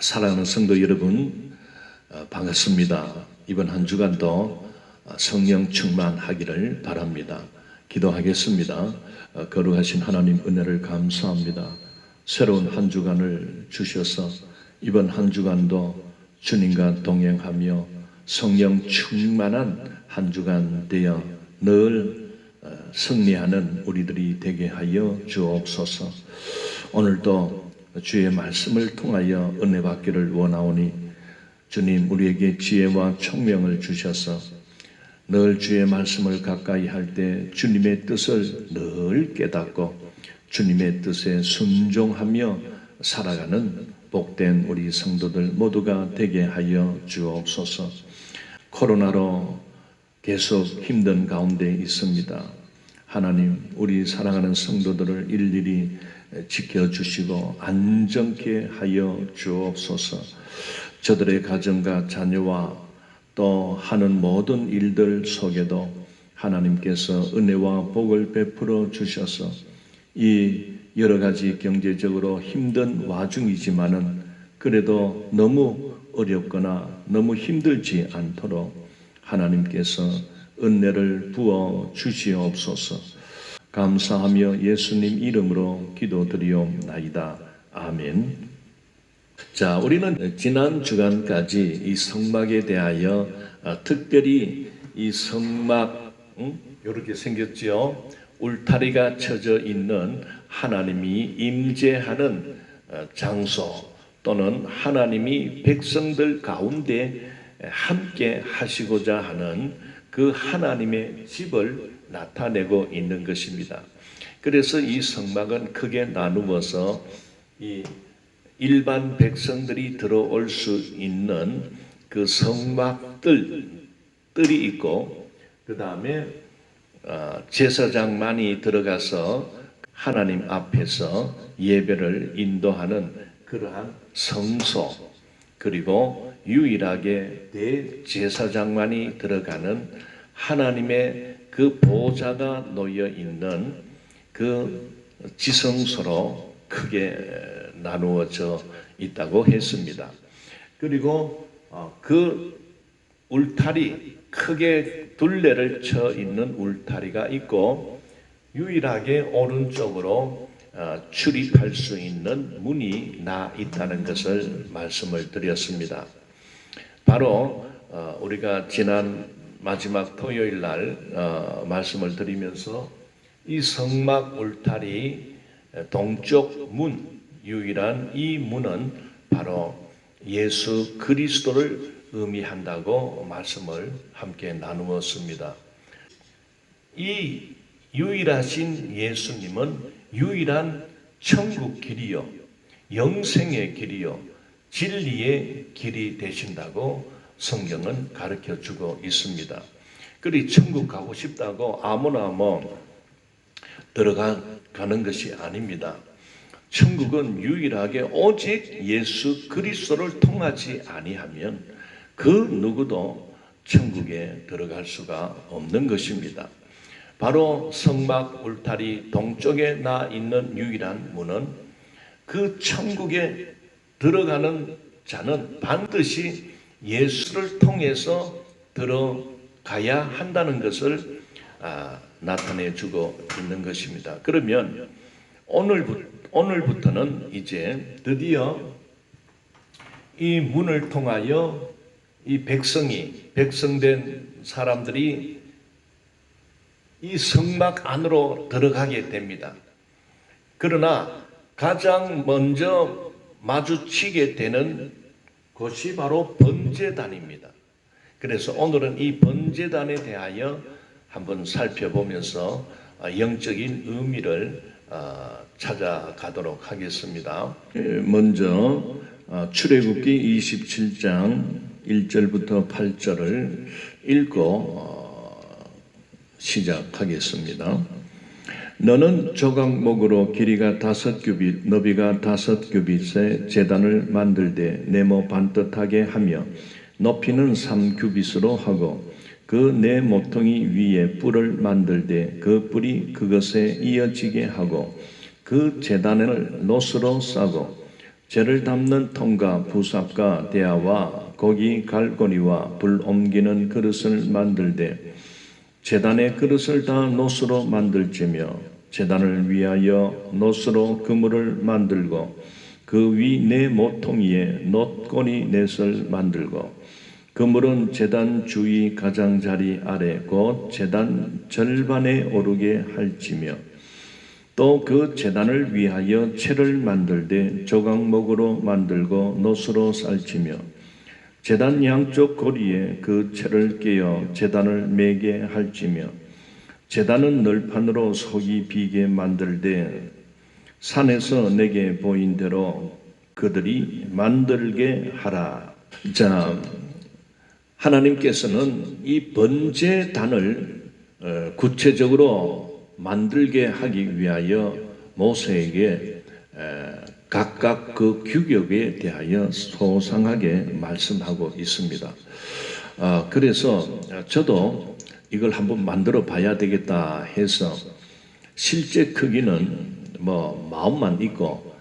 사랑하는 성도 여러분, 반갑습니다. 이번 한 주간도 성령 충만하기를 바랍니다. 기도하겠습니다. 거룩하신 하나님 은혜를 감사합니다. 새로운 한 주간을 주셔서 이번 한 주간도 주님과 동행하며 성령 충만한 한 주간 되어 늘 승리하는 우리들이 되게 하여 주옵소서. 오늘도 주의 말씀을 통하여 은혜 받기를 원하오니 주님 우리에게 지혜와 총명을 주셔서 늘 주의 말씀을 가까이 할 때 주님의 뜻을 늘 깨닫고 주님의 뜻에 순종하며 살아가는 복된 우리 성도들 모두가 되게 하여 주옵소서. 코로나로 계속 힘든 가운데 있습니다. 하나님, 우리 사랑하는 성도들을 일일이 지켜주시고 안전케 하여 주옵소서. 저들의 가정과 자녀와 또 하는 모든 일들 속에도 하나님께서 은혜와 복을 베풀어 주셔서 이 여러 가지 경제적으로 힘든 와중이지만은 그래도 너무 어렵거나 너무 힘들지 않도록 하나님께서 은혜를 부어 주시옵소서. 감사하며 예수님 이름으로 기도드리옵나이다. 아멘. 자, 우리는 지난 주간까지 이 성막에 대하여 특별히 이 성막 이렇게 생겼지요. 울타리가 쳐져 있는 하나님이 임재하는 장소 또는 하나님이 백성들 가운데 함께 하시고자 하는 그 하나님의 집을 나타내고 있는 것입니다. 그래서 이 성막은 크게 나누어서 이 일반 백성들이 들어올 수 있는 그 성막들이 있고 그 다음에 제사장만이 들어가서 하나님 앞에서 예배를 인도하는 그러한 성소, 그리고 유일하게 대제사장만이 들어가는 하나님의 그 보좌가 놓여 있는 그 지성소로 크게 나누어져 있다고 했습니다. 그리고 그 울타리, 크게 둘레를 쳐 있는 울타리가 있고 유일하게 오른쪽으로 출입할 수 있는 문이 나 있다는 것을 말씀을 드렸습니다. 바로 우리가 지난 마지막 토요일 날 말씀을 드리면서 이 성막 울타리 동쪽 문, 유일한 이 문은 바로 예수 그리스도를 의미한다고 말씀을 함께 나누었습니다. 이 유일하신 예수님은 유일한 천국 길이요, 영생의 길이요, 진리의 길이 되신다고 성경은 가르쳐주고 있습니다. 그리 천국 가고 싶다고 아무나 들어가는 것이 아닙니다. 천국은 유일하게 오직 예수 그리스도를 통하지 아니하면 그 누구도 천국에 들어갈 수가 없는 것입니다. 바로 성막 울타리 동쪽에 나 있는 유일한 문은 그 천국에 들어가는 자는 반드시 예수를 통해서 들어가야 한다는 것을 나타내 주고 있는 것입니다. 그러면 오늘부터는 이제 드디어 이 문을 통하여 이 백성된 사람들이 이 성막 안으로 들어가게 됩니다. 그러나 가장 먼저 마주치게 되는 것이 바로 번제단입니다. 그래서 오늘은 이 번제단에 대하여 한번 살펴보면서 영적인 의미를 찾아가도록 하겠습니다. 먼저 출애굽기 27장 1절부터 8절을 읽고 시작하겠습니다. 너는 조각목으로 길이가 5규빗, 너비가 5규빗의 제단을 만들되 네모 반듯하게 하며 높이는 3규빗으로 하고 그 네 모퉁이 위에 뿔을 만들되 그 뿔이 그것에 이어지게 하고 그 제단을 노스로 싸고 재를 담는 통과 부삽과 대야와 고기 갈고리와 불 옮기는 그릇을 만들되 제단의 그릇을 다 노스로 만들지며 제단을 위하여 노스로 그물을 만들고 그 위 네 모퉁이에 놋고리 넷을 만들고 그물은 제단 주위 가장자리 아래 곧 제단 절반에 오르게 할지며 또 그 제단을 위하여 채를 만들되 조각목으로 만들고 놋으로 쌀치며 제단 양쪽 고리에 그 채를 끼어 제단을 매게 할지며 제단은 널판으로 속이 비게 만들되 산에서 내게 보인 대로 그들이 만들게 하라. 자, 하나님께서는 이 번제단을 구체적으로 만들게 하기 위하여 모세에게 각각 그 규격에 대하여 소상하게 말씀하고 있습니다. 그래서 저도 이걸 한번 만들어 봐야 되겠다 해서 실제 크기는 마음만 있고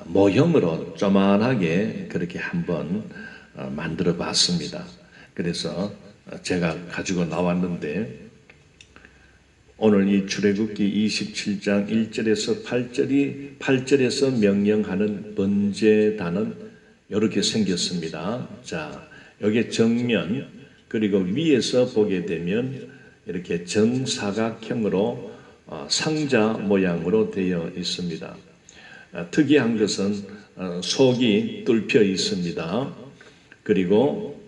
모형으로 조만하게 그렇게 한번 만들어 봤습니다. 그래서 제가 가지고 나왔는데 오늘 이 출애굽기 27장 1절에서 8절에서 명령하는 번제단은 이렇게 생겼습니다. 자, 여기 정면 그리고 위에서 보게 되면 이렇게 정사각형으로 상자 모양으로 되어 있습니다. 특이한 것은 속이 뚫혀 있습니다. 그리고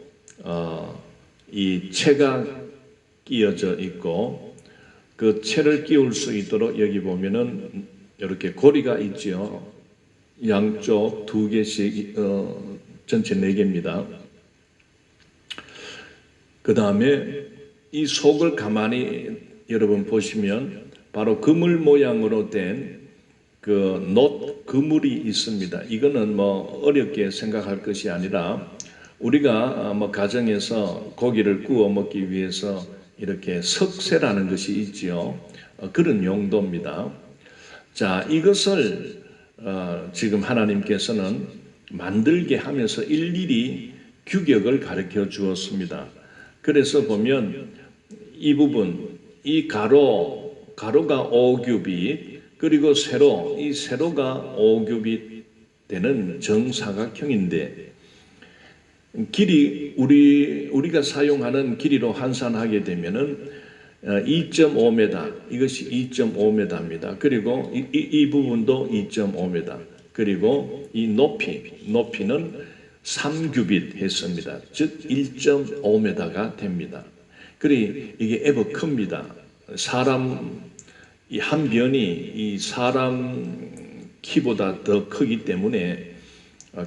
이 채가 끼어져 있고 그 채를 끼울 수 있도록 여기 보면은 이렇게 고리가 있지요. 양쪽 2개씩 전체 4개입니다. 그 다음에 이 속을 가만히 여러분 보시면 바로 그물 모양으로 된 그 놋 그물이 있습니다. 이거는 어렵게 생각할 것이 아니라 우리가 가정에서 고기를 구워 먹기 위해서 이렇게 석쇠라는 것이 있지요. 그런 용도입니다. 자, 이것을 지금 하나님께서는 만들게 하면서 일일이 규격을 가르쳐 주었습니다. 그래서 보면 이 부분, 이 가로가 5규빗, 그리고 이 세로가 5규빗 되는 정사각형인데 길이 우리가 사용하는 길이로 환산하게 되면은 2.5m, 이것이 2.5m입니다. 그리고 이 부분도 2.5m. 그리고 이 높이는 3규빗 했습니다. 즉 1.5m가 됩니다. 그리고 이게 애버 큽니다. 사람 이 한 변이 이 사람 키보다 더 크기 때문에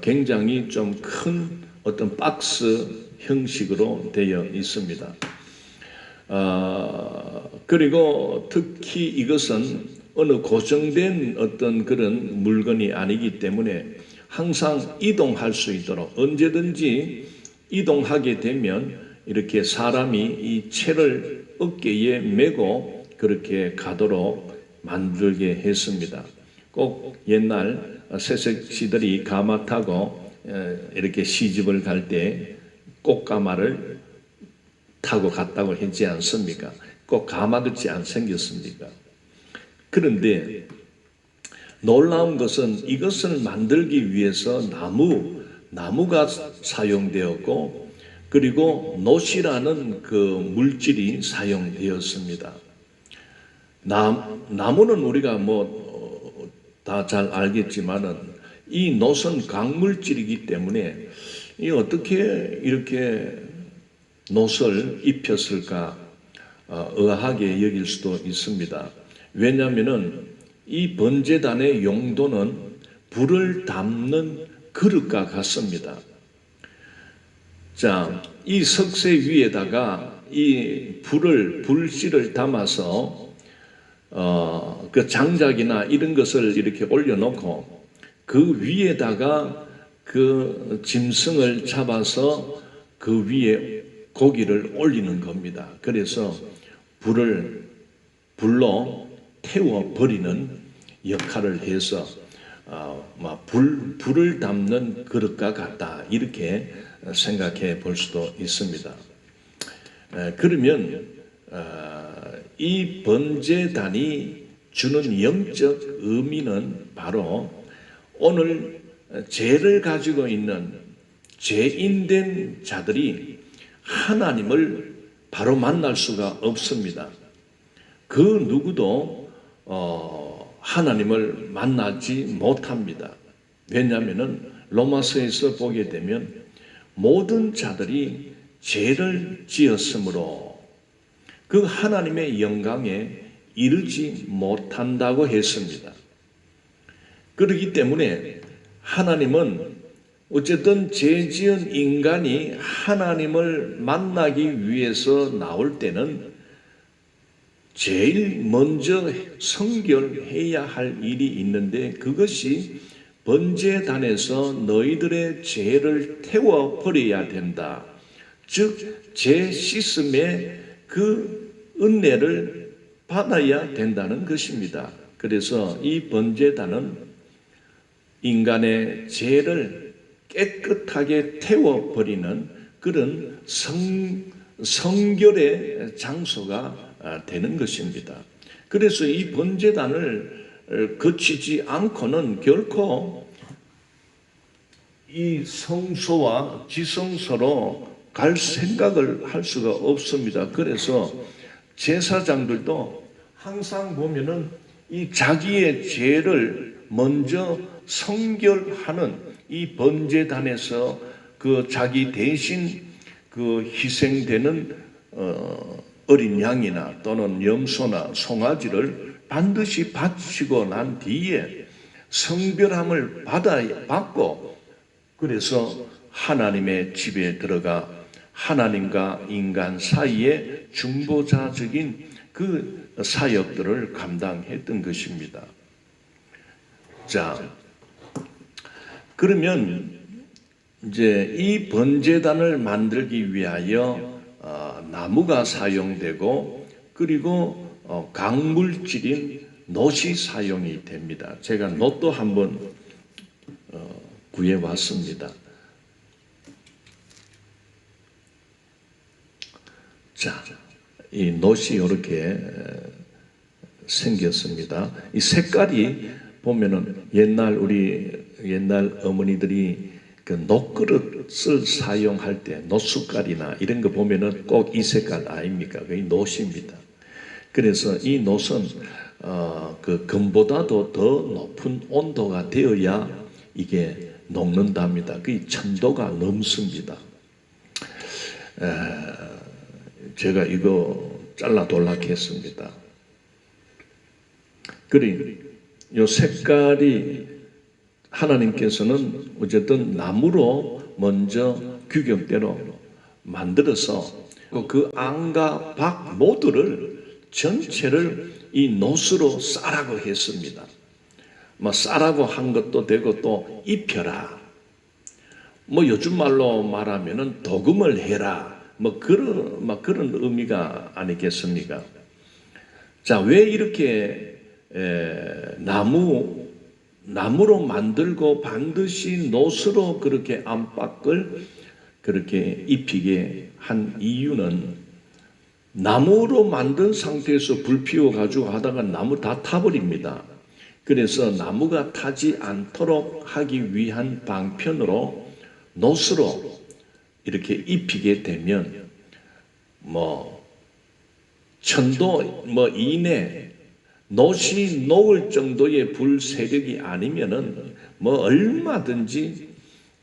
굉장히 좀 큰 어떤 박스 형식으로 되어 있습니다. 그리고 특히 이것은 어느 고정된 어떤 그런 물건이 아니기 때문에 항상 이동할 수 있도록 언제든지 이동하게 되면 이렇게 사람이 이 채를 어깨에 메고 그렇게 가도록 만들게 했습니다. 꼭 옛날 새색시들이 가마 타고 이렇게 시집을 갈 때 꽃가마를 타고 갔다고 했지 않습니까? 꼭 가마같이 안 생겼습니까? 그런데 놀라운 것은 이것을 만들기 위해서 나무가 사용되었고 그리고 놋이라는 그 물질이 사용되었습니다. 나무는 우리가 다 잘 알겠지만은 이 놋은 강물질이기 때문에 이 어떻게 이렇게 놋을 입혔을까 의아하게 여길 수도 있습니다. 왜냐하면은 이 번제단의 용도는 불을 담는 그릇과 같습니다. 자, 이 석쇠 위에다가 이 불씨를 담아서 그 장작이나 이런 것을 이렇게 올려놓고 그 위에다가 그 짐승을 잡아서 그 위에 고기를 올리는 겁니다. 그래서 불로 태워버리는 역할을 해서 불을 담는 그릇과 같다, 이렇게 생각해 볼 수도 있습니다. 그러면 이 번제단이 주는 영적 의미는 바로 오늘 죄를 가지고 있는 죄인된 자들이 하나님을 바로 만날 수가 없습니다. 그 누구도 하나님을 만나지 못합니다. 왜냐하면 로마서에서 보게 되면 모든 자들이 죄를 지었으므로 그 하나님의 영광에 이르지 못한다고 했습니다. 그렇기 때문에 하나님은 어쨌든 죄 지은 인간이 하나님을 만나기 위해서 나올 때는 제일 먼저 성결해야 할 일이 있는데, 그것이 번제단에서 너희들의 죄를 태워버려야 된다. 즉 죄 씻음의 그 은혜를 받아야 된다는 것입니다. 그래서 이 번제단은 인간의 죄를 깨끗하게 태워버리는 그런 성결의 장소가 되는 것입니다. 그래서 이 번제단을 거치지 않고는 결코 이 성소와 지성소로 갈 생각을 할 수가 없습니다. 그래서 제사장들도 항상 보면은 이 자기의 죄를 먼저 성결하는 이 번제단에서 그 자기 대신 그 희생되는 어린 양이나 또는 염소나 송아지를 반드시 바치고 난 뒤에 성별함을 받고, 그래서 하나님의 집에 들어가 하나님과 인간 사이에 중보자적인 그 사역들을 감당했던 것입니다. 자, 그러면 이제 이 번제단을 만들기 위하여 나무가 사용되고, 그리고 강물질인 놋이 사용이 됩니다. 제가 놋도 한번 구해왔습니다. 자, 이 놋이 이렇게 생겼습니다. 이 색깔이 보면은 우리 옛날 어머니들이 그 놋그릇을 사용할 때 놋숟갈이나 이런 거 보면은 꼭 이 색깔 아닙니까? 그게 놋입니다. 그래서 이 놋은 그 금보다도 더 높은 온도가 되어야 이게 녹는답니다. 그 천도가 넘습니다. 제가 이거 잘라 돌락했습니다. 이 색깔이 하나님께서는 어쨌든 나무로 먼저 규격대로 만들어서 그 안과 밖 모두를 전체를 이 놋으로 싸라고 했습니다. 싸라고 한 것도 되고 또 입혀라. 요즘 말로 말하면은 도금을 해라. 그런 의미가 아니겠습니까? 자, 왜 이렇게 나무로 만들고 반드시 놋으로 그렇게 안팎을 그렇게 입히게 한 이유는, 나무로 만든 상태에서 불 피워가지고 하다가 나무 다 타버립니다. 그래서 나무가 타지 않도록 하기 위한 방편으로 놋으로 이렇게 입히게 되면 천도 이내 놋이 녹을 정도의 불 세력이 아니면은 얼마든지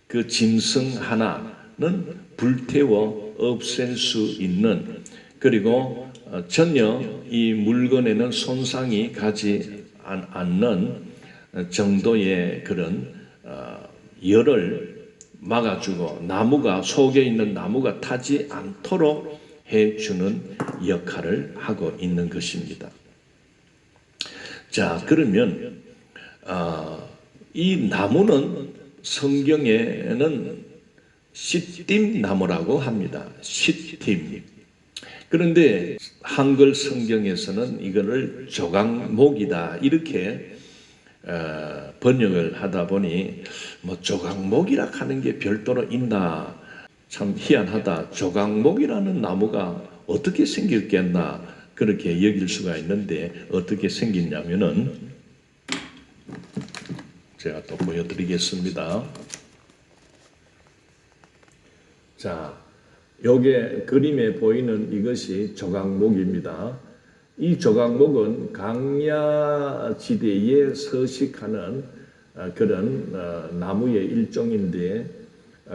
그 짐승 하나는 불태워 없앨 수 있는, 그리고 전혀 이 물건에는 손상이 가지 않는 정도의 그런 열을 막아주고 속에 있는 나무가 타지 않도록 해주는 역할을 하고 있는 것입니다. 자, 그러면 이 나무는 성경에는 시딤 나무라고 합니다. 시딤. 그런데 한글 성경에서는 이거를 조각목이다 이렇게 번역을 하다 보니 뭐 조각목이라 하는 게 별도로 있나, 참 희한하다. 조각목이라는 나무가 어떻게 생겼겠나 그렇게 여길 수가 있는데, 어떻게 생겼냐면은 제가 또 보여드리겠습니다. 자, 요게 그림에 보이는 이것이 조각목입니다. 이 조각목은 강야지대에 서식하는 그런 나무의 일종인데,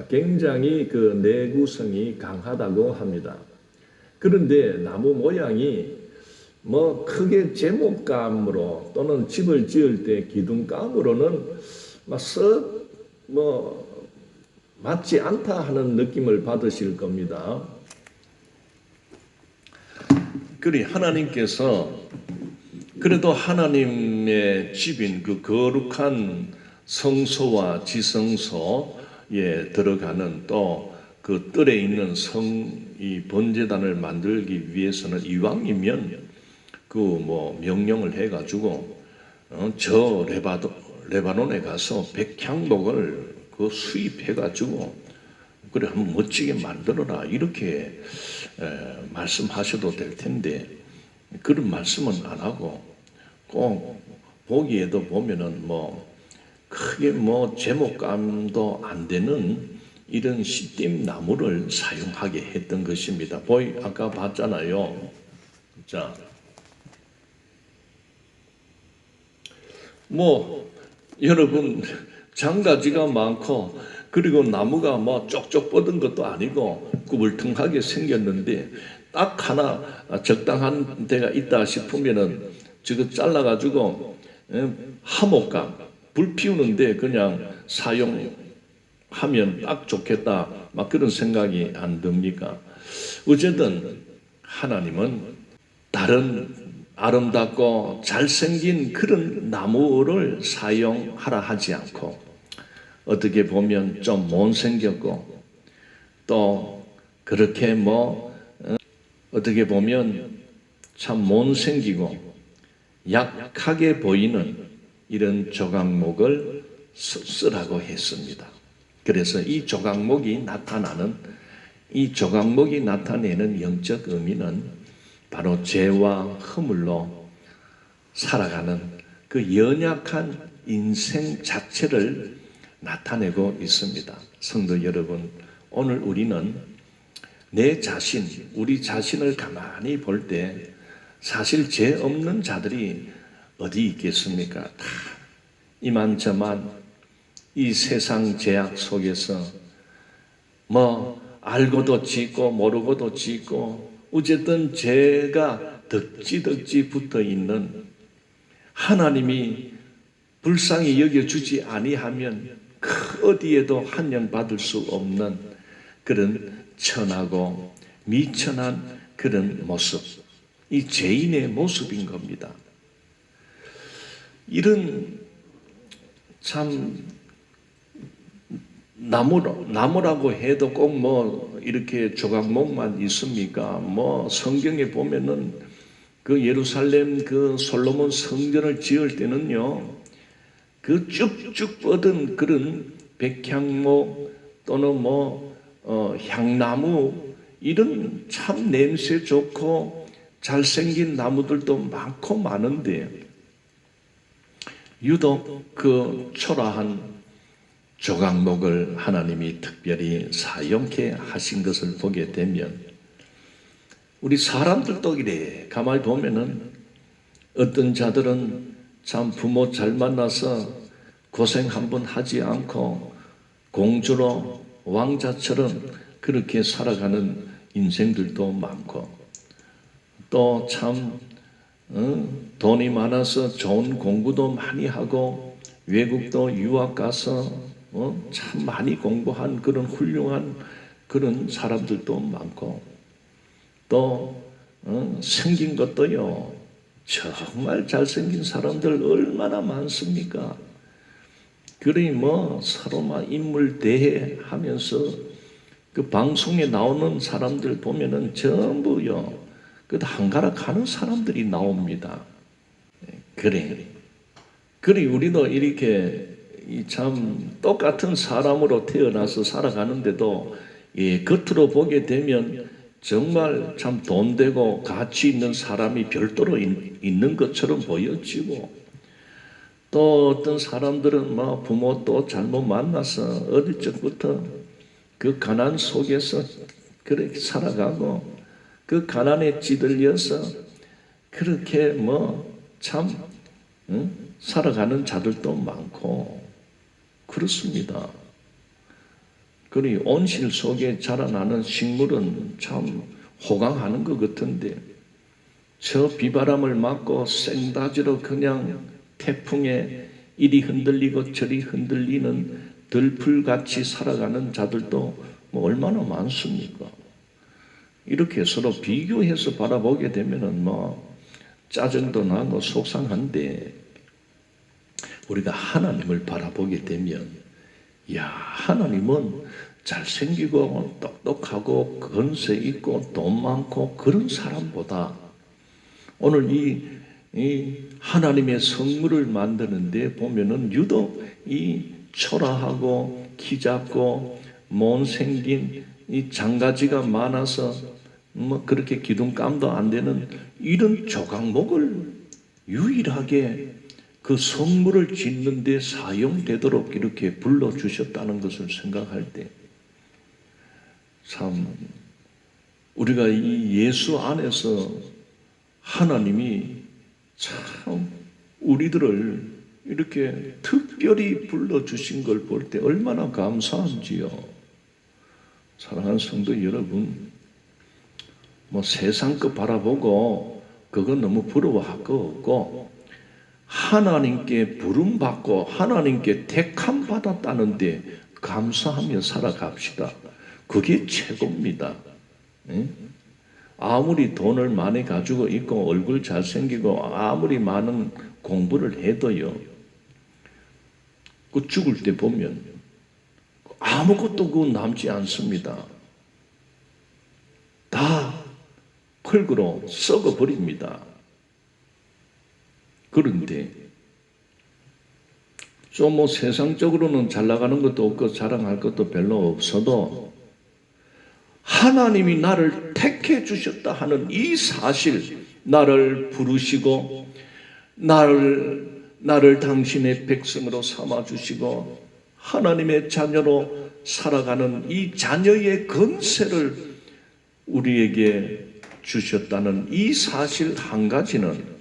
굉장히 그 내구성이 강하다고 합니다. 그런데 나무 모양이 뭐 크게 제목감으로 또는 집을 지을 때 기둥감으로는 뭐 맞지 않다 하는 느낌을 받으실 겁니다. 그리 하나님께서 그래도 하나님의 집인 그 거룩한 성소와 지성소에 들어가는 또 그 뜰에 있는 이 번제단을 만들기 위해서는 이왕이면 그 뭐 명령을 해가지고 저 레바논에 가서 백향목을 그 수입해가지고 그래 한번 멋지게 만들어라 이렇게 말씀하셔도 될 텐데, 그런 말씀은 안 하고 꼭 보기에도 보면은 뭐 크게 뭐 제목감도 안 되는 이런 시띠 나무를 사용하게 했던 것입니다. 아까 봤잖아요. 자, 뭐 여러분 장가지가 많고 그리고 나무가 뭐 쪽쪽 뻗은 것도 아니고 구불퉁하게 생겼는데, 딱 하나 적당한 데가 있다 싶으면은 저거 잘라가지고 화목감 불 피우는데 그냥 사용하면 딱 좋겠다, 막 그런 생각이 안 듭니까? 어쨌든 하나님은 다른 아름답고 잘생긴 그런 나무를 사용하라 하지 않고, 어떻게 보면 좀 못생겼고 또 그렇게 어떻게 보면 참 못생기고 약하게 보이는 이런 조각목을 쓰라고 했습니다. 그래서 이 조각목이 나타내는 영적 의미는 바로 죄와 허물로 살아가는 그 연약한 인생 자체를 나타내고 있습니다. 성도 여러분, 오늘 우리는 우리 자신을 가만히 볼 때 사실 죄 없는 자들이 어디 있겠습니까? 다 이만저만 이 세상 죄악 속에서 뭐 알고도 짓고 모르고도 짓고 어쨌든 죄가 덕지 붙어 있는, 하나님이 불쌍히 여겨주지 아니하면 그 어디에도 한영받을 수 없는 그런 천하고 미천한 그런 모습, 이 죄인의 모습인 겁니다. 이런 참 나무라고 해도 꼭 뭐 이렇게 조각목만 있습니까? 뭐 성경에 보면은 그 예루살렘 그 솔로몬 성전을 지을 때는요, 그 쭉쭉 뻗은 그런 백향목 또는 향나무, 이런 참 냄새 좋고 잘생긴 나무들도 많고 많은데, 유독 그 초라한 조각목을 하나님이 특별히 사용케 하신 것을 보게 되면, 우리 사람들도 이래 가만히 보면은 어떤 자들은 참 부모 잘 만나서 고생 한번 하지 않고 공주로 왕자처럼 그렇게 살아가는 인생들도 많고, 또 참 돈이 많아서 좋은 공부도 많이 하고 외국도 유학 가서 참 많이 공부한 그런 훌륭한 그런 사람들도 많고, 또 생긴 것도요 정말 잘생긴 사람들 얼마나 많습니까? 그러니 서로 막 인물 대해하면서 그 방송에 나오는 사람들 보면은 전부요 그 한가락 하는 사람들이 나옵니다. 그래, 그리 우리도 이렇게 참 똑같은 사람으로 태어나서 살아가는데도 겉으로 보게 되면 정말 참 돈되고 가치 있는 사람이 별도로 있는 것처럼 보여지고, 또 어떤 사람들은 뭐 부모 또 잘못 만나서 어릴 적부터 그 가난 속에서 그렇게 살아가고, 그 가난에 찌들려서 그렇게 참 살아가는 자들도 많고 그렇습니다. 그리 온실 속에 자라나는 식물은 참 호강하는 것 같은데, 저 비바람을 맞고 생다지로 그냥 태풍에 이리 흔들리고 저리 흔들리는 들풀같이 살아가는 자들도 얼마나 많습니까? 이렇게 서로 비교해서 바라보게 되면은 짜증도 나고 속상한데, 우리가 하나님을 바라보게 되면, 야, 하나님은 잘생기고 똑똑하고 건세 있고 돈 많고 그런 사람보다 오늘 이 하나님의 성물을 만드는데 보면은 유독 이 초라하고 키 작고 못생긴 이 장가지가 많아서 그렇게 기둥감도 안 되는 이런 조각목을 유일하게 그 성물을 짓는 데 사용되도록 이렇게 불러주셨다는 것을 생각할 때, 참 우리가 이 예수 안에서 하나님이 참 우리들을 이렇게 특별히 불러주신 걸 볼 때 얼마나 감사한지요. 사랑하는 성도 여러분, 세상 거 바라보고 그건 너무 부러워할 거 없고, 하나님께 부름받고 하나님께 택함 받았다는데 감사하며 살아갑시다. 그게 최고입니다. 아무리 돈을 많이 가지고 있고 얼굴 잘생기고 아무리 많은 공부를 해도요, 그 죽을 때 보면 아무것도 그 남지 않습니다. 다 흙으로 썩어버립니다. 그런데 좀 세상적으로는 잘 나가는 것도 없고 자랑할 것도 별로 없어도 하나님이 나를 택해 주셨다 하는 이 사실, 나를 부르시고 나를 당신의 백성으로 삼아 주시고 하나님의 자녀로 살아가는 이 자녀의 건세를 우리에게 주셨다는 이 사실 한 가지는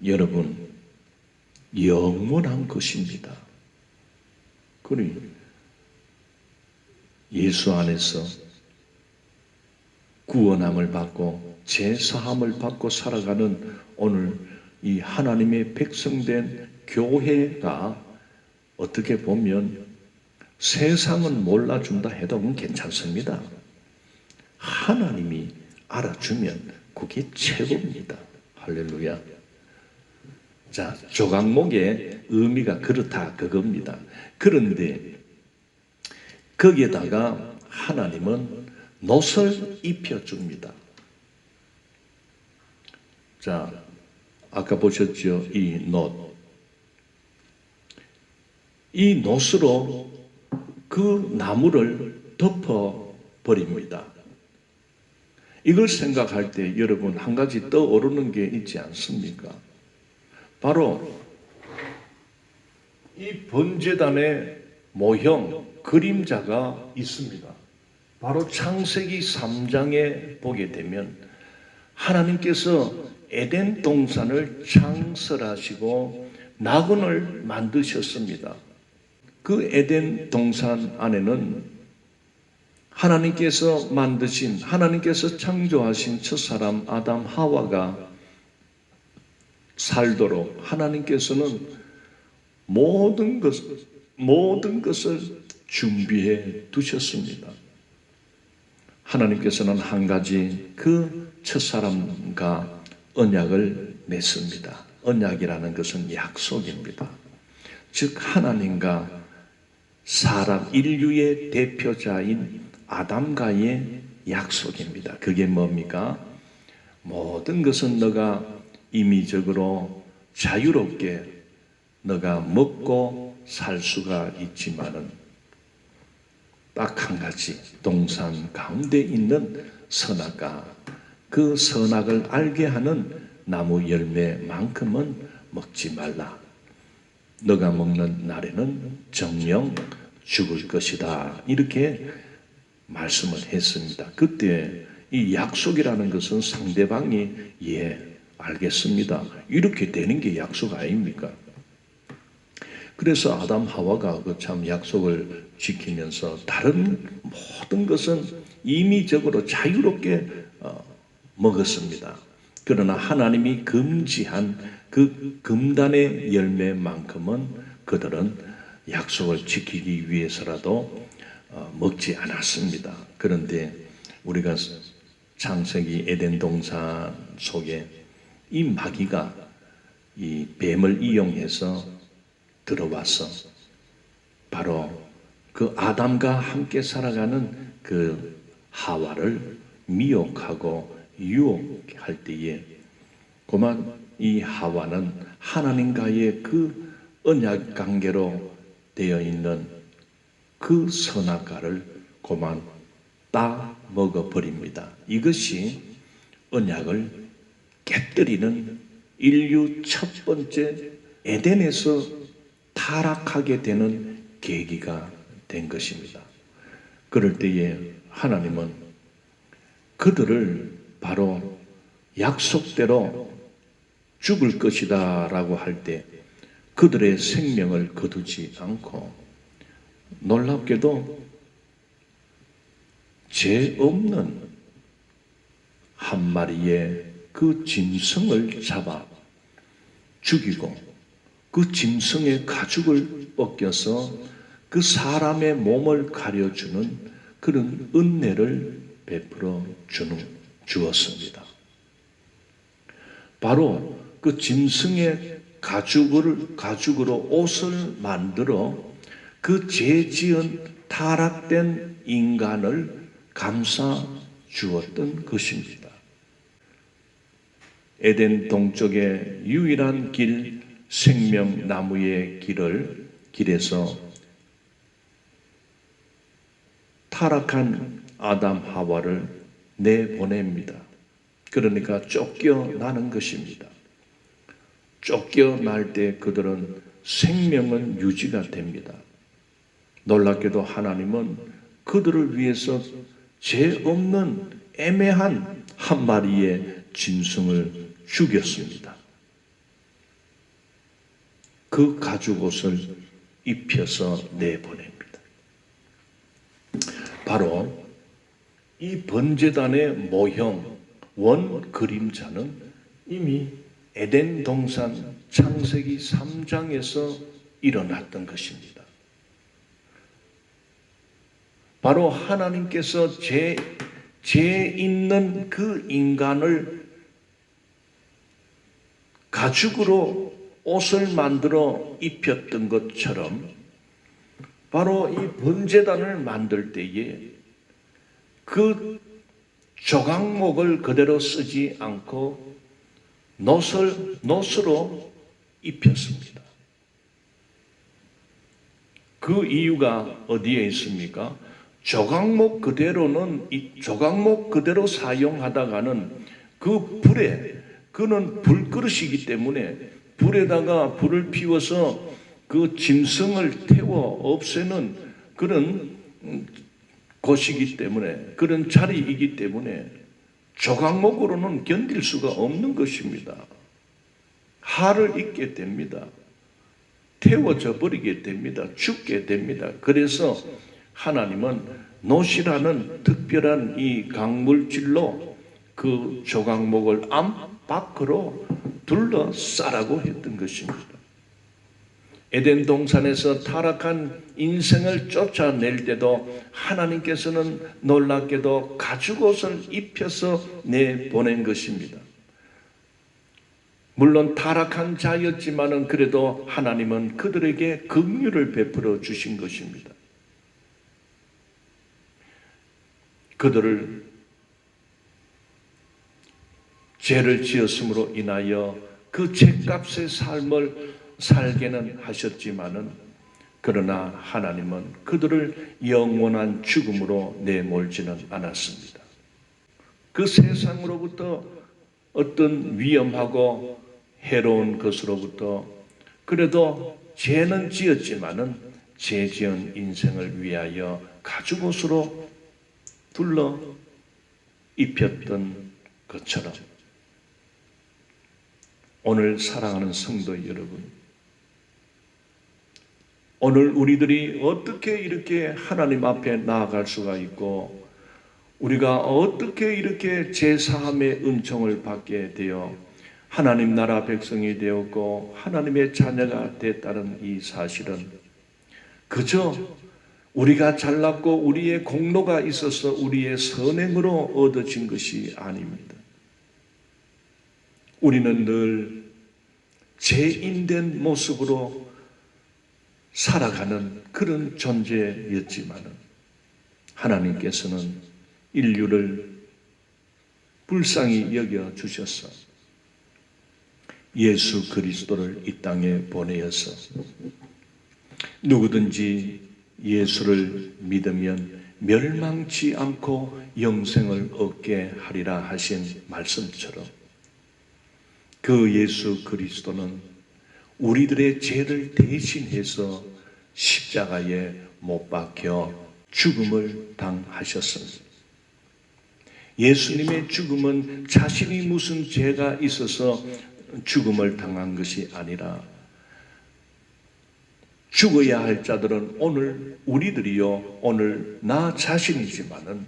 여러분 영원한 것입니다. 그러니 예수 안에서 구원함을 받고 제사함을 받고 살아가는 오늘 이 하나님의 백성된 교회가 어떻게 보면 세상은 몰라준다 해도 괜찮습니다. 하나님이 알아주면 그게 최고입니다. 할렐루야. 자, 조각목의 의미가 그렇다 그겁니다. 그런데 거기에다가 하나님은 놋을 입혀줍니다. 자, 아까 보셨죠? 이 놋. 이 놋으로 그 나무를 덮어버립니다. 이걸 생각할 때 여러분 한 가지 떠오르는 게 있지 않습니까? 바로 이 번제단의 모형, 그림자가 있습니다. 바로 창세기 3장에 보게 되면 하나님께서 에덴 동산을 창설하시고 낙원을 만드셨습니다. 그 에덴 동산 안에는 하나님께서 만드신, 하나님께서 창조하신 첫사람 아담 하와가 살도록 하나님께서는 모든 것을 준비해 두셨습니다. 하나님께서는 한 가지 그 첫사람과 언약을 맺습니다. 언약이라는 것은 약속입니다. 즉 하나님과 사람 인류의 대표자인 아담과의 약속입니다. 그게 뭡니까? 모든 것은 너가 임의적으로 자유롭게 너가 먹고 살 수가 있지만은 딱 한 가지, 동산 가운데 있는 선악과 그 선악을 알게 하는 나무 열매만큼은 먹지 말라. 너가 먹는 날에는 정령 죽을 것이다. 이렇게 말씀을 했습니다. 그때 이 약속이라는 것은 상대방이 알겠습니다, 이렇게 되는 게 약속 아닙니까? 그래서 아담 하와가 그 참 약속을 지키면서 다른 모든 것은 임의적으로 자유롭게 먹었습니다. 그러나 하나님이 금지한 그 금단의 열매만큼은 그들은 약속을 지키기 위해서라도 먹지 않았습니다. 그런데 우리가 창세기 에덴 동산 속에 이 마귀가 이 뱀을 이용해서 들어와서 바로 그 아담과 함께 살아가는 그 하와를 미혹하고 유혹할 때에 그만 이 하와는 하나님과의 그 언약 관계로 되어 있는 그 선악과를 그만 따 먹어버립니다. 이것이 언약을 깨뜨리는 인류 첫 번째 에덴에서 타락하게 되는 계기가 된 것입니다. 그럴 때에 하나님은 그들을 바로 약속대로 죽을 것이다 라고 할 때 그들의 생명을 거두지 않고 놀랍게도 죄 없는 한 마리의 그 짐승을 잡아 죽이고 그 짐승의 가죽을 벗겨서 그 사람의 몸을 가려주는 그런 은혜를 베풀어 주었습니다. 바로 그 짐승의 가죽으로 옷을 만들어 그 죄 지은 타락된 인간을 감싸 주었던 것입니다. 에덴 동쪽의 유일한 길, 생명나무의 길에서 타락한 아담 하와를 내보냅니다. 그러니까 쫓겨나는 것입니다. 쫓겨날 때 그들은 생명은 유지가 됩니다. 놀랍게도 하나님은 그들을 위해서 죄 없는 애매한 한 마리의 짐승을 죽였습니다. 그 가죽옷을 입혀서 내보냅니다. 바로 이 번제단의 모형, 원 그림자는 이미 에덴 동산 창세기 3장에서 일어났던 것입니다. 바로 하나님께서 죄 있는 그 인간을 가죽으로 옷을 만들어 입혔던 것처럼 바로 이 번제단을 만들 때에 그 조각목을 그대로 쓰지 않고 놋으로 입혔습니다. 그 이유가 어디에 있습니까? 조각목 그대로 사용하다가는 그 불에, 그는 불그릇이기 때문에 불에다가 불을 피워서 그 짐승을 태워 없애는 그런 곳이기 때문에, 그런 자리이기 때문에 조각목으로는 견딜 수가 없는 것입니다. 할을 입게 됩니다. 태워져 버리게 됩니다. 죽게 됩니다. 그래서 하나님은 놋이라는 특별한 이 강물질로 그 조각목을 암 밖으로 둘러싸라고 했던 것입니다. 에덴 동산에서 타락한 인생을 쫓아낼 때도 하나님께서는 놀랍게도 가죽옷을 입혀서 내보낸 것입니다. 물론 타락한 자였지만은 그래도 하나님은 그들에게 긍휼을 베풀어 주신 것입니다. 그들을 죄를 지었음으로 인하여 그 죄값의 삶을 살게는 하셨지만은 그러나 하나님은 그들을 영원한 죽음으로 내몰지는 않았습니다. 그 세상으로부터 어떤 위험하고 해로운 것으로부터 그래도 죄는 지었지만은 죄 지은 인생을 위하여 가죽옷으로 둘러 입혔던 것처럼 오늘 사랑하는 성도 여러분, 오늘 우리들이 어떻게 이렇게 하나님 앞에 나아갈 수가 있고 우리가 어떻게 이렇게 제사함의 은총을 받게 되어 하나님 나라 백성이 되었고 하나님의 자녀가 됐다는 이 사실은 그저 우리가 잘났고 우리의 공로가 있어서 우리의 선행으로 얻어진 것이 아닙니다. 우리는 늘 죄인된 모습으로 살아가는 그런 존재였지만 하나님께서는 인류를 불쌍히 여겨주셔서 예수 그리스도를 이 땅에 보내어서 누구든지 예수를 믿으면 멸망치 않고 영생을 얻게 하리라 하신 말씀처럼 그 예수 그리스도는 우리들의 죄를 대신해서 십자가에 못 박혀 죽음을 당하셨습니다. 예수님의 죽음은 자신이 무슨 죄가 있어서 죽음을 당한 것이 아니라 죽어야 할 자들은 오늘 우리들이요, 오늘 나 자신이지만은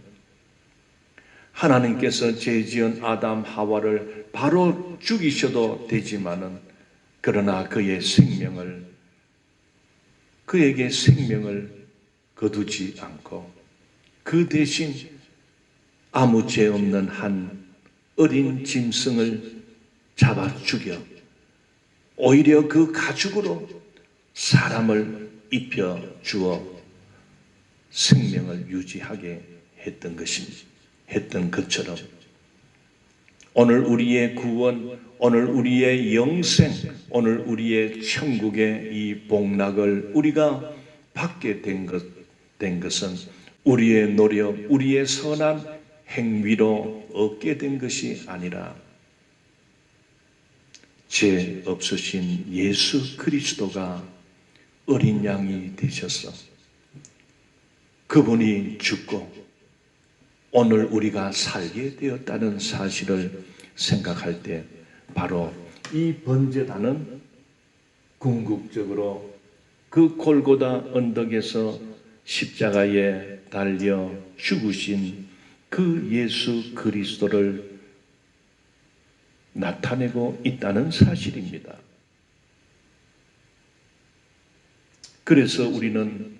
하나님께서 죄 지은 아담 하와를 바로 죽이셔도 되지만은 그러나 그에게 생명을 거두지 않고 그 대신 아무 죄 없는 한 어린 짐승을 잡아 죽여 오히려 그 가죽으로 사람을 입혀 주어 생명을 유지하게 했던 것처럼 오늘 우리의 구원, 오늘 우리의 영생, 오늘 우리의 천국의 이 복락을 우리가 받게 된 것은 우리의 노력, 우리의 선한 행위로 얻게 된 것이 아니라 죄 없으신 예수 그리스도가 어린 양이 되셔서 그분이 죽고 오늘 우리가 살게 되었다는 사실을 생각할 때 바로 이 번제단은 궁극적으로 그 골고다 언덕에서 십자가에 달려 죽으신 그 예수 그리스도를 나타내고 있다는 사실입니다. 그래서 우리는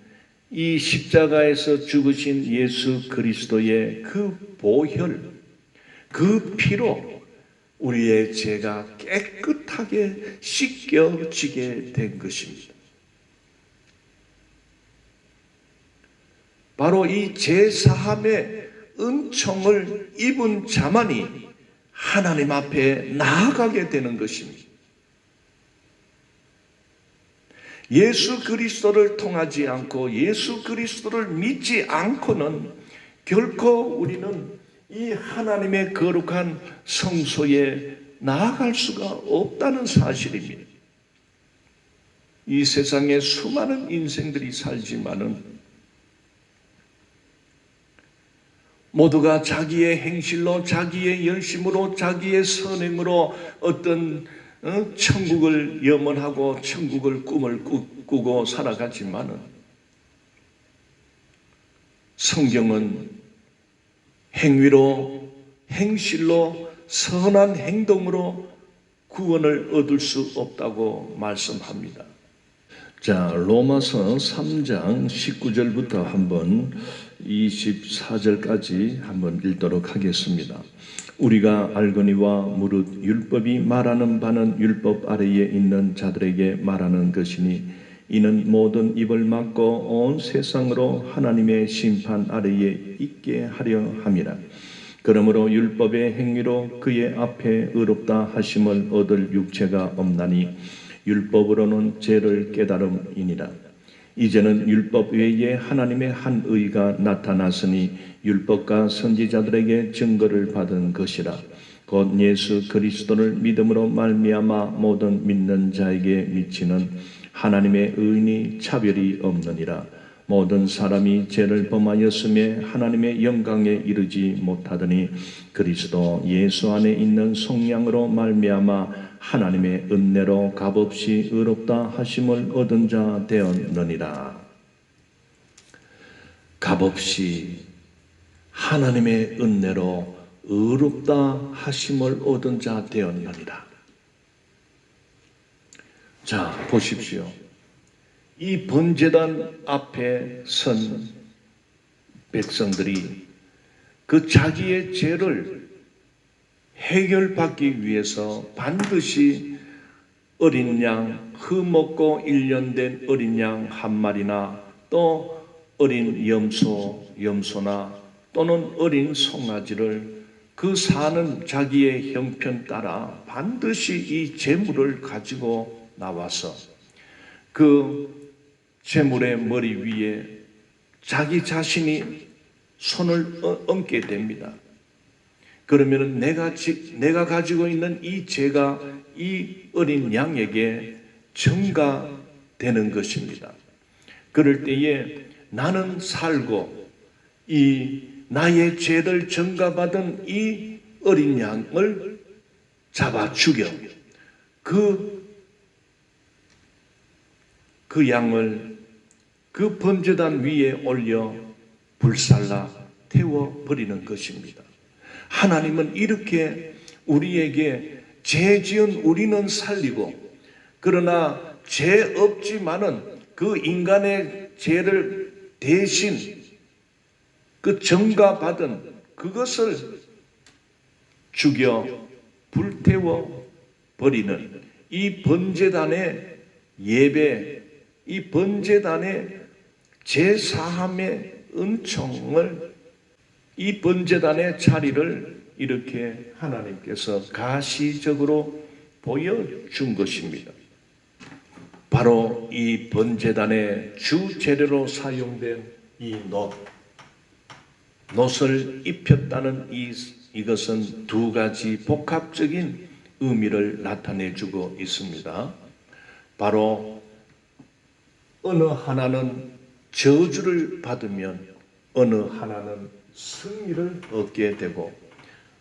이 십자가에서 죽으신 예수 그리스도의 그 보혈, 그 피로 우리의 죄가 깨끗하게 씻겨지게 된 것입니다. 바로 이 제사함의 은총을 입은 자만이 하나님 앞에 나아가게 되는 것입니다. 예수 그리스도를 통하지 않고 예수 그리스도를 믿지 않고는 결코 우리는 이 하나님의 거룩한 성소에 나아갈 수가 없다는 사실입니다. 이 세상에 수많은 인생들이 살지만은 모두가 자기의 행실로, 자기의 열심으로, 자기의 선행으로 어떤 천국을 염원하고 천국을 꿈을 꾸고 살아가지만은 성경은 행위로, 행실로, 선한 행동으로 구원을 얻을 수 없다고 말씀합니다. 자, 로마서 3장 19절부터 한번 24절까지 한번 읽도록 하겠습니다. 우리가 알거니와 무릇 율법이 말하는 바는 율법 아래에 있는 자들에게 말하는 것이니 이는 모든 입을 막고 온 세상으로 하나님의 심판 아래에 있게 하려 함이라. 그러므로 율법의 행위로 그의 앞에 의롭다 하심을 얻을 육체가 없나니 율법으로는 죄를 깨달음이니라. 이제는 율법 외에 하나님의 한 의가 나타났으니 율법과 선지자들에게 증거를 받은 것이라. 곧 예수 그리스도를 믿음으로 말미암아 모든 믿는 자에게 미치는 하나님의 의인이 차별이 없느니라. 모든 사람이 죄를 범하였음에 하나님의 영광에 이르지 못하더니 그리스도 예수 안에 있는 성령으로 말미암아 하나님의 은혜로 값없이 의롭다 하심을 얻은 자 되었느니라. 값없이 하나님의 은혜로 의롭다 하심을 얻은 자 되었느니라. 자, 보십시오. 이 번제단 앞에 선 백성들이 그 자기의 죄를 해결받기 위해서 반드시 어린 양, 흠없고 1년 된 어린 양 한 마리나 또 어린 염소나 또는 어린 송아지를 그 사는 자기의 형편 따라 반드시 이 제물을 가지고 나와서 그 제물의 머리 위에 자기 자신이 손을 얹게 됩니다. 그러면 내가 가지고 있는 이 죄가 이 어린 양에게 전가되는 것입니다. 그럴 때에 나는 살고 이 나의 죄를 전가받은 이 어린 양을 잡아 죽여 그 양을 그 번제단 위에 올려 불살라 태워버리는 것입니다. 하나님은 이렇게 우리에게 죄 지은 우리는 살리고 그러나 죄 없지만은 그 인간의 죄를 대신 그 전가받은 그것을 죽여 불태워 버리는 이 번제단의 예배, 이 번제단의 제사함의 은총을 이 번제단의 자리를 이렇게 하나님께서 가시적으로 보여준 것입니다. 바로 이 번제단의 주 재료로 사용된 이 놋을 입혔다는 이것은 두 가지 복합적인 의미를 나타내주고 있습니다. 바로 어느 하나는 저주를 받으면 어느 하나는 승리를 얻게 되고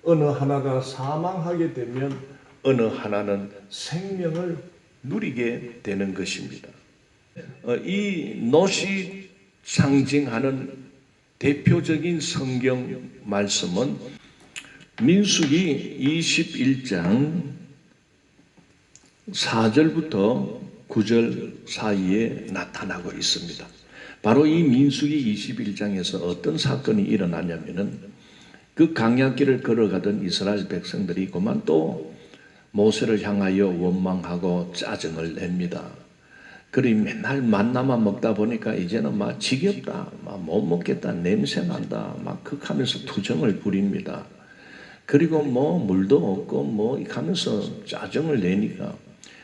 어느 하나가 사망하게 되면 어느 하나는 생명을 누리게 되는 것입니다. 이 놋이 상징하는 대표적인 성경 말씀은 민수기 21장 4절부터 9절 사이에 나타나고 있습니다. 바로 이 민수기 21장에서 어떤 사건이 일어나냐면은 그 강약길을 걸어가던 이스라엘 백성들이 그만 또 모세를 향하여 원망하고 짜증을 냅니다. 그리 맨날 만나만 먹다 보니까 이제는 막 지겹다, 막 못 먹겠다, 냄새 난다, 막 극하면서 투정을 부립니다. 그리고 뭐 물도 없고 뭐 하면서 짜증을 내니까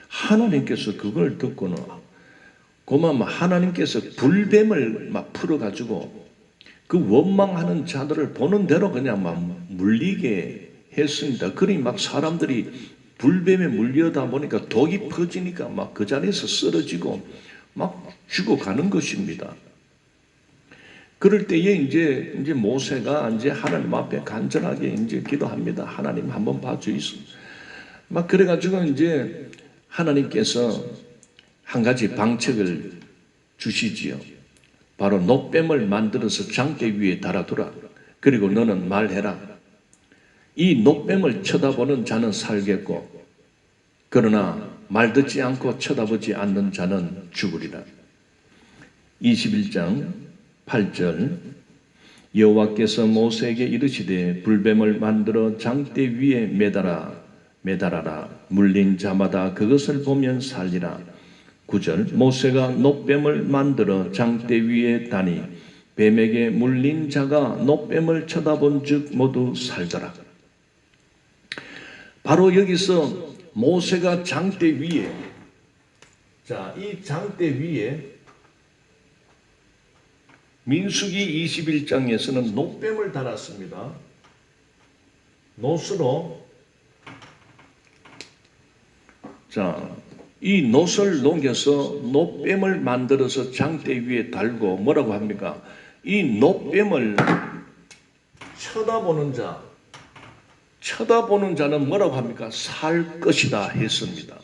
하나님께서 그걸 듣고는 그만 하나님께서 불뱀을 막 풀어가지고 그 원망하는 자들을 보는 대로 그냥 막 물리게 했습니다. 그러니 막 사람들이 불뱀에 물려다 보니까 독이 퍼지니까 막 그 자리에서 쓰러지고 막 죽어가는 것입니다. 그럴 때에 이제 모세가 이제 하나님 앞에 간절하게 이제 기도합니다. 하나님 한번 봐주이소. 막 그래가지고 이제 하나님께서 한 가지 방책을 주시지요. 바로 놋뱀을 만들어서 장대 위에 달아두라. 그리고 너는 말해라. 이 놋뱀을 쳐다보는 자는 살겠고 그러나 말 듣지 않고 쳐다보지 않는 자는 죽으리라. 21장 8절 여호와께서 모세에게 이르시되 불뱀을 만들어 장대 위에 매달아라. 물린 자마다 그것을 보면 살리라. 9절 모세가 놋뱀을 만들어 장대 위에 다니 뱀에게 물린 자가 놋뱀을 쳐다본 즉 모두 살더라. 바로 여기서 모세가 장대 위에 자, 이 장대 위에 민수기 21장에서는 놋뱀을 달았습니다. 놋으로. 자, 이 놋을 녹여서 놋뱀을 만들어서 장대 위에 달고 뭐라고 합니까? 이 놋뱀을 쳐다보는 자는 뭐라고 합니까? 살 것이다 했습니다.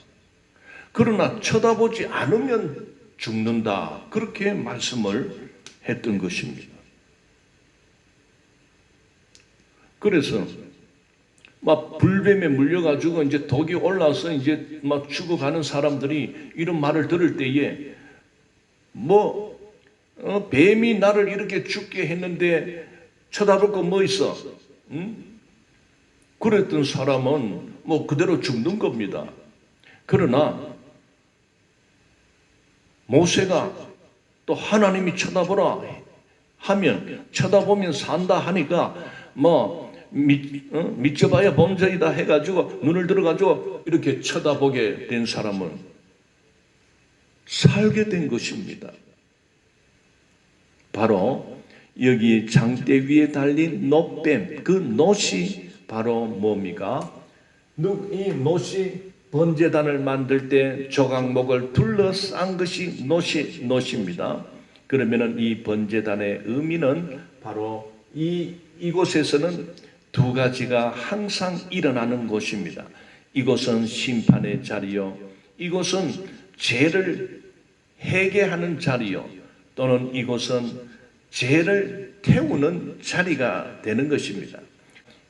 그러나 쳐다보지 않으면 죽는다. 그렇게 말씀을 했던 것입니다. 그래서 막 불뱀에 물려가지고 이제 독이 올라서 이제 막 죽어가는 사람들이 이런 말을 들을 때에 뱀이 나를 이렇게 죽게 했는데 쳐다볼 거 뭐 있어? 응? 그랬던 사람은 뭐 그대로 죽는 겁니다. 그러나 모세가 또 하나님이 쳐다보라 하면 쳐다보면 산다 하니까 믿져봐야 범죄이다 해가지고 눈을 들어가지고 이렇게 쳐다보게 된 사람은 살게 된 것입니다. 바로 여기 장대 위에 달린 놋뱀, 그 놋이 바로 뭡니까? 이 놋이 번제단을 만들 때 조각목을 둘러싼 것이 놋입니다. 그러면은 이 번제단의 의미는 바로 이곳에서는 두 가지가 항상 일어나는 곳입니다. 이곳은 심판의 자리요, 이곳은 죄를 회개하는 자리요, 또는 이곳은 죄를 태우는 자리가 되는 것입니다.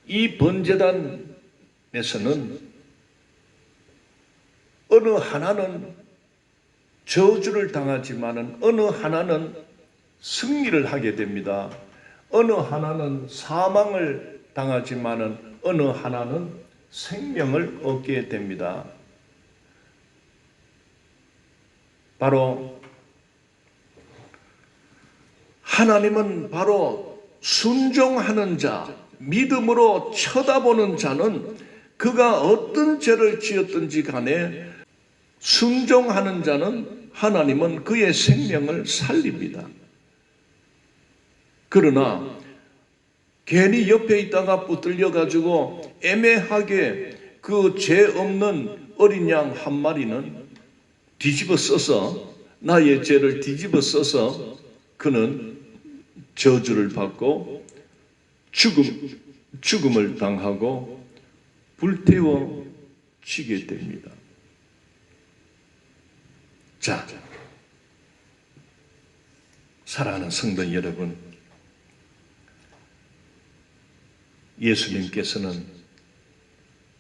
이 번제단에서는 어느 하나는 저주를 당하지만은 어느 하나는 승리를 하게 됩니다. 어느 하나는 사망을 당하지만은 어느 하나는 생명을 얻게 됩니다. 바로 하나님은 바로 순종하는 자, 믿음으로 쳐다보는 자는 그가 어떤 죄를 지었든지 간에 순종하는 자는 하나님은 그의 생명을 살립니다. 그러나 괜히 옆에 있다가 붙들려 가지고 애매하게 그 죄 없는 어린 양 한 마리는 뒤집어 써서, 나의 죄를 뒤집어 써서 그는 저주를 받고 죽음을 당하고 불태워지게 됩니다. 자, 사랑하는 성도 여러분, 예수님께서는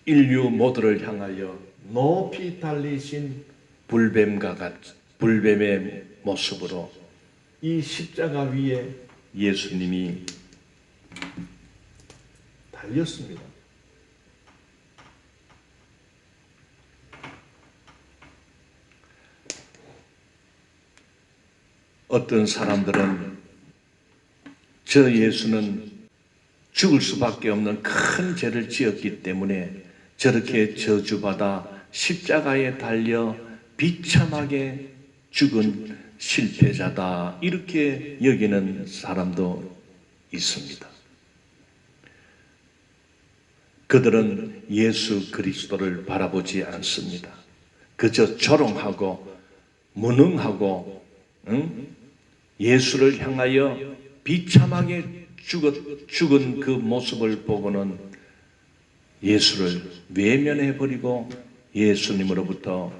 인류 모두를 향하여 높이 달리신 불뱀의 모습으로 이 십자가 위에 예수님이 달렸습니다. 어떤 사람들은 저 예수는 죽을 수밖에 없는 큰 죄를 지었기 때문에 저렇게 저주받아 십자가에 달려 비참하게 죽은 실패자다, 이렇게 여기는 사람도 있습니다. 그들은 예수 그리스도를 바라보지 않습니다. 그저 조롱하고 무능하고 예수를 향하여 비참하게 죽은 그 모습을 보고는 예수를 외면해버리고 예수님으로부터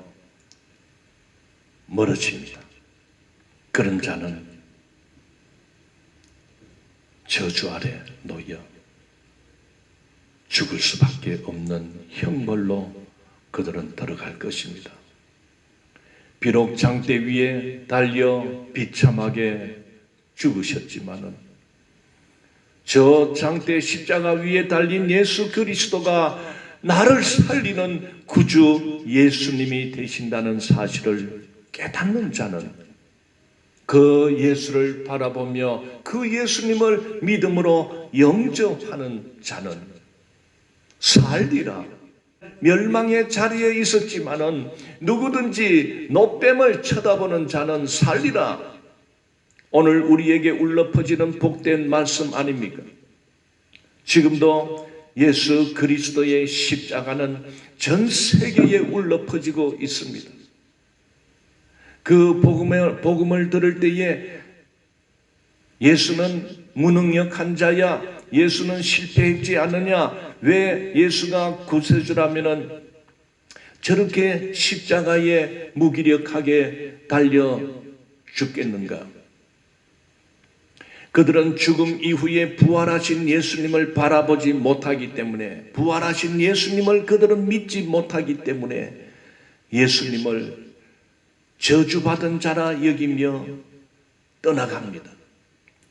멀어집니다. 그런 자는 저주 아래 놓여 죽을 수밖에 없는 형벌로 그들은 들어갈 것입니다. 비록 장대 위에 달려 비참하게 죽으셨지만은 저 장대 십자가 위에 달린 예수 그리스도가 나를 살리는 구주 예수님이 되신다는 사실을 깨닫는 자는, 그 예수를 바라보며 그 예수님을 믿음으로 영접하는 자는 살리라, 멸망의 자리에 있었지만은 누구든지 노뱀을 쳐다보는 자는 살리라. 오늘 우리에게 울려 퍼지는 복된 말씀 아닙니까? 지금도 예수 그리스도의 십자가는 전 세계에 울려 퍼지고 있습니다. 그 복음을 들을 때에 예수는 무능력한 자야, 예수는 실패했지 않느냐, 왜 예수가 구세주라면은 저렇게 십자가에 무기력하게 달려 죽겠는가? 그들은 죽음 이후에 부활하신 예수님을 바라보지 못하기 때문에, 부활하신 예수님을 그들은 믿지 못하기 때문에 예수님을 저주받은 자라 여기며 떠나갑니다.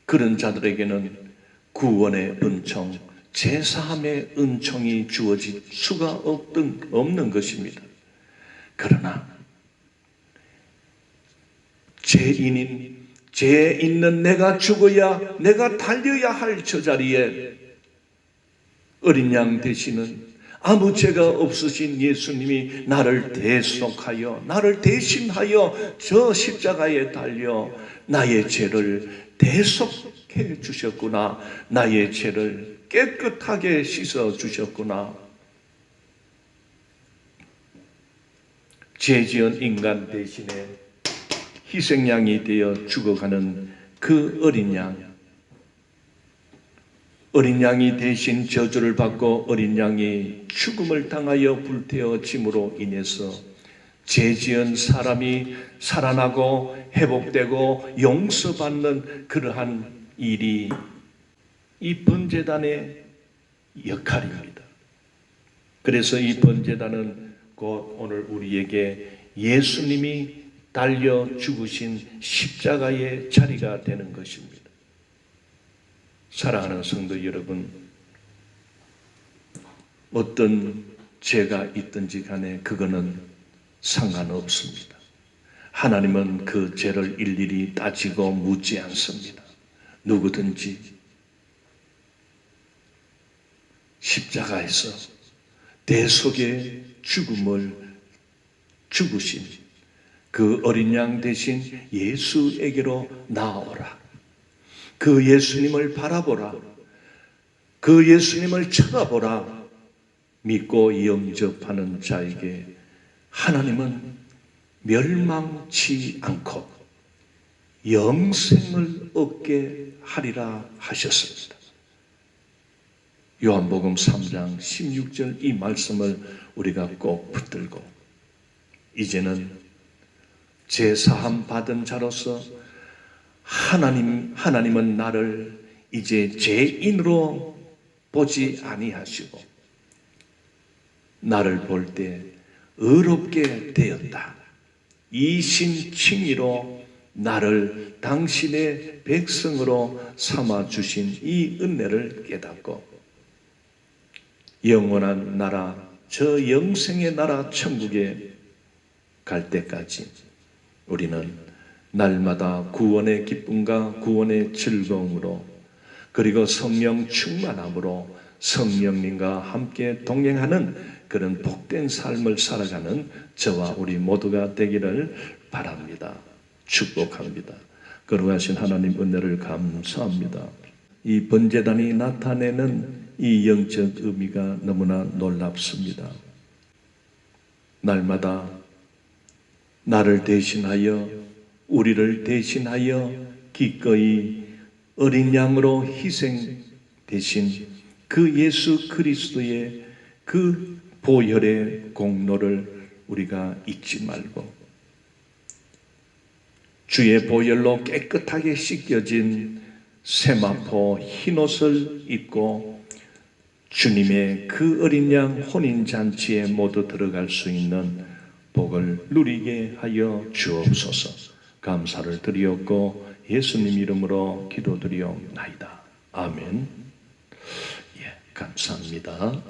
그런 자들에게는 구원의 은총, 제사함의 은총이 주어질 수가 없는 것입니다. 그러나 죄 있는 내가 죽어야, 내가 달려야 할 저 자리에 어린 양 되시는 아무 죄가 없으신 예수님이 나를 대속하여, 나를 대신하여 저 십자가에 달려 나의 죄를 대속해 주셨구나. 나의 죄를 깨끗하게 씻어 주셨구나. 죄 지은 인간 대신에 희생양이 되어 죽어가는 그 어린 양, 어린 양이 대신 저주를 받고 어린 양이 죽음을 당하여 불태워짐으로 인해서 죄 지은 사람이 살아나고 회복되고 용서받는 그러한 일이 이 번제단의 역할입니다. 그래서 이 번제단은 곧 오늘 우리에게 예수님이 달려 죽으신 십자가의 자리가 되는 것입니다. 사랑하는 성도 여러분, 어떤 죄가 있든지 간에 그거는 상관없습니다. 하나님은 그 죄를 일일이 따지고 묻지 않습니다. 누구든지 십자가에서 대속의 죽음을 죽으신 그 어린 양 대신 예수에게로 나아오라. 그 예수님을 바라보라. 그 예수님을 쳐다보라. 믿고 영접하는 자에게 하나님은 멸망치 않고 영생을 얻게 하리라 하셨습니다. 요한복음 3장 16절 이 말씀을 우리가 꼭 붙들고 이제는 제사함 받은 자로서 하나님은 나를 이제 죄인으로 보지 아니하시고 나를 볼 때 의롭게 되었다. 이신칭의로 나를 당신의 백성으로 삼아 주신 이 은혜를 깨닫고 영원한 나라, 저 영생의 나라 천국에 갈 때까지 우리는 날마다 구원의 기쁨과 구원의 즐거움으로 그리고 성령 충만함으로 성령님과 함께 동행하는 그런 복된 삶을 살아가는 저와 우리 모두가 되기를 바랍니다. 축복합니다. 거룩하신 하나님 은혜를 감사합니다. 이 번제단이 나타내는 이 영적 의미가 너무나 놀랍습니다. 날마다 나를 대신하여 우리를 대신하여 기꺼이 어린 양으로 희생되신 그 예수 그리스도의 그 보혈의 공로를 우리가 잊지 말고 주의 보혈로 깨끗하게 씻겨진 세마포 흰옷을 입고 주님의 그 어린 양 혼인잔치에 모두 들어갈 수 있는 복을 누리게 하여 주옵소서. 감사를 드리옵고 예수님 이름으로 기도드리옵나이다. 아멘. 예, 감사합니다.